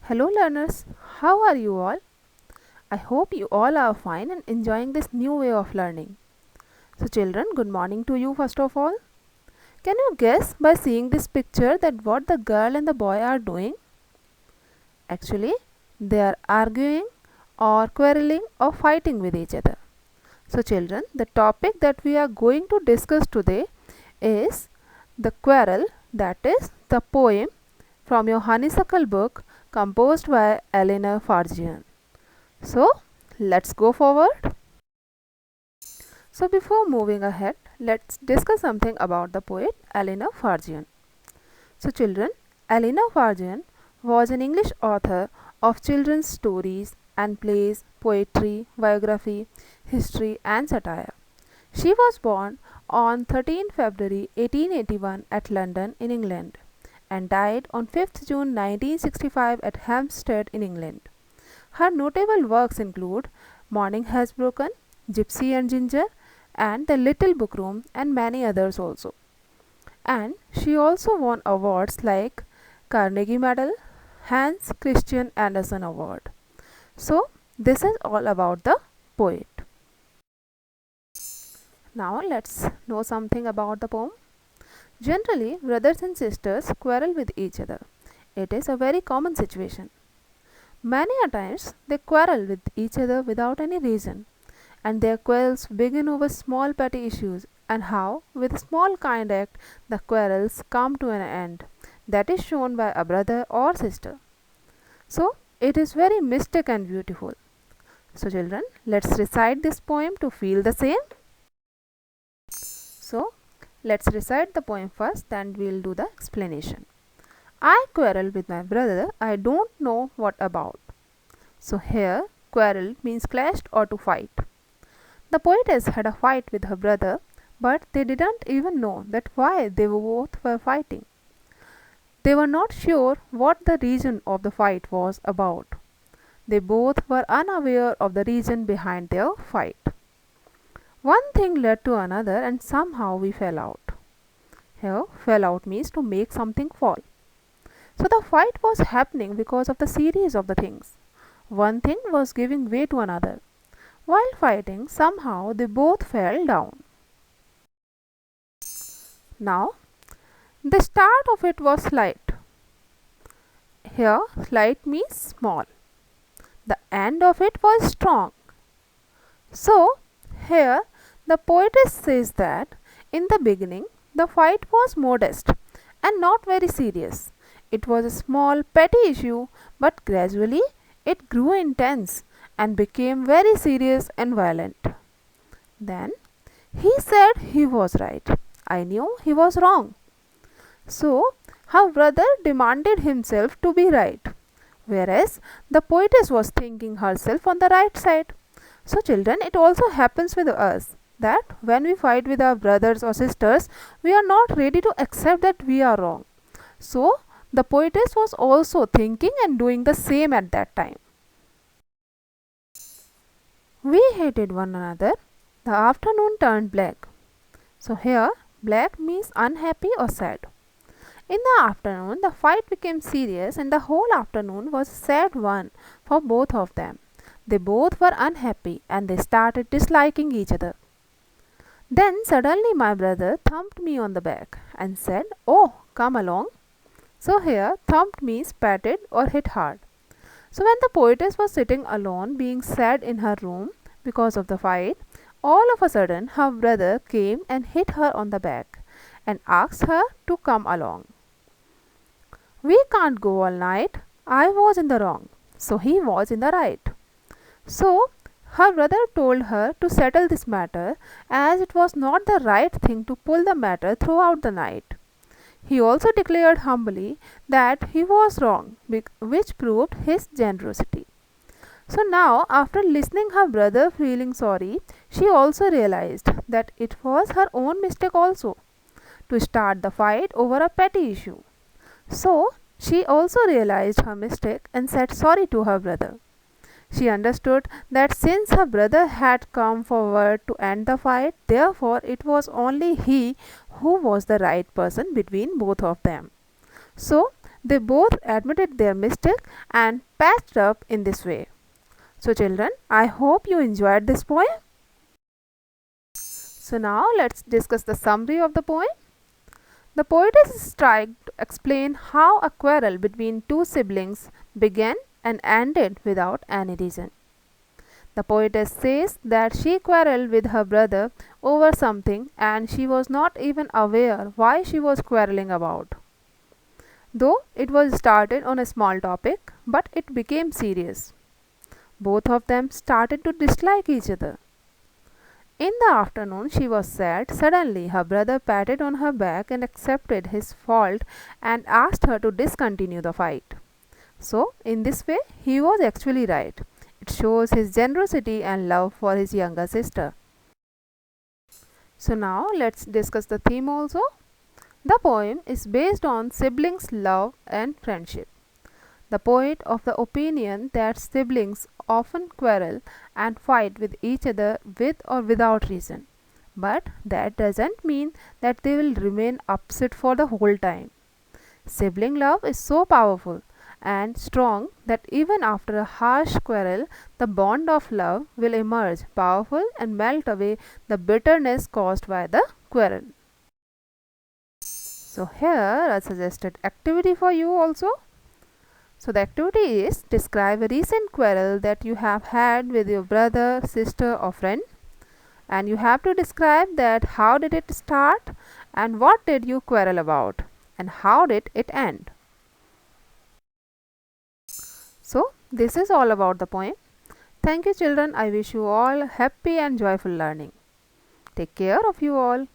Hello learners, how are you all? I hope you all are fine and enjoying this new way of learning. So children, good morning to you first of all. Can you guess by seeing this picture that what the girl and the boy are doing? Actually, they are arguing or quarreling or fighting with each other. So children, the topic that we are going to discuss today is the Quarrel, that is the poem from your Honeysuckle book composed by Eleanor Farjeon. So let's go forward. So before moving ahead, let's discuss something about the poet Eleanor Farjeon. So children, Eleanor Farjeon was an English author of children's stories and plays, poetry, biography, history and satire. She was born on 13 February 1881 at London in England and died on 5th June 1965 at Hampstead in England. Her notable works include Morning Has Broken, Gypsy and Ginger, and The Little Book Room, and many others also. And she also won awards like Carnegie Medal, Hans Christian Andersen Award. So, this is all about the poet. Now, let's know something about the poem. Generally, brothers and sisters quarrel with each other. It is a very common situation. Many a times they quarrel with each other without any reason, and their quarrels begin over small petty issues, and how, with a small kind act, the quarrels come to an end. That is shown by a brother or sister. So, it is very mystic and beautiful. So, children, let's recite this poem to feel the same. So, let's recite the poem first, then we'll do the explanation. I quarrel with my brother, I don't know what about. So here, quarrel means clashed or to fight. The poetess had a fight with her brother, but they didn't even know that why they both were fighting. They were not sure what the reason of the fight was about. They both were unaware of the reason behind their fight. One thing led to another and somehow we fell out. Here, fell out means to make something fall. So the fight was happening because of the series of the things. One thing was giving way to another. While fighting, somehow they both fell down. Now, the start of it was slight. Here, slight means small. The end of it was strong. So, here the poetess says that in the beginning the fight was modest and not very serious. It was a small petty issue, but gradually it grew intense and became very serious and violent. Then he said he was right. I knew he was wrong. So her brother demanded himself to be right, whereas the poetess was thinking herself on the right side. So children, it also happens with us that when we fight with our brothers or sisters, we are not ready to accept that we are wrong. So the poetess was also thinking and doing the same at that time. We hated one another. The afternoon turned black. So here, black means unhappy or sad. In the afternoon, the fight became serious and the whole afternoon was a sad one for both of them. They both were unhappy and they started disliking each other. Then suddenly my brother thumped me on the back and said, "Oh, come along." So here, thumped means patted or hit hard. So when the poetess was sitting alone being sad in her room because of the fight, all of a sudden her brother came and hit her on the back and asked her to come along. We can't go all night. I was in the wrong, so he was in the right. So her brother told her to settle this matter as it was not the right thing to pull the matter throughout the night. He also declared humbly that he was wrong, which proved his generosity. So now, after listening her brother feeling sorry, she also realized that it was her own mistake also to start the fight over a petty issue. So she also realized her mistake and said sorry to her brother. She understood that since her brother had come forward to end the fight, therefore it was only he who was the right person between both of them. So They both admitted their mistake and patched up in this way. So children, I hope you enjoyed this poem. So now let's discuss the summary of the poem. The poetess tried to explain how a quarrel between two siblings began and ended without any reason. The poetess says that she quarreled with her brother over something and she was not even aware why she was quarreling about. Though it was started on a small topic, but it became serious. Both of them started to dislike each other. In the afternoon, she was sad. Suddenly, her brother patted on her back and accepted his fault and asked her to discontinue the fight. So, in this way, he was actually right. It shows his generosity and love for his younger sister. So, now let's discuss the theme also. The poem is based on siblings' love and friendship. The poet of the opinion that siblings often quarrel and fight with each other with or without reason. But that doesn't mean that they will remain upset for the whole time. Sibling love is so powerful and strong that even after a harsh quarrel, the bond of love will emerge powerful and melt away the bitterness caused by the quarrel. So here a suggested activity for you also. So the activity is describe a recent quarrel that you have had with your brother, sister or friend, and you have to describe that how did it start and what did you quarrel about and how did it end. So this is all about the poem. Thank you children. I wish you all happy and joyful learning. Take care of you all.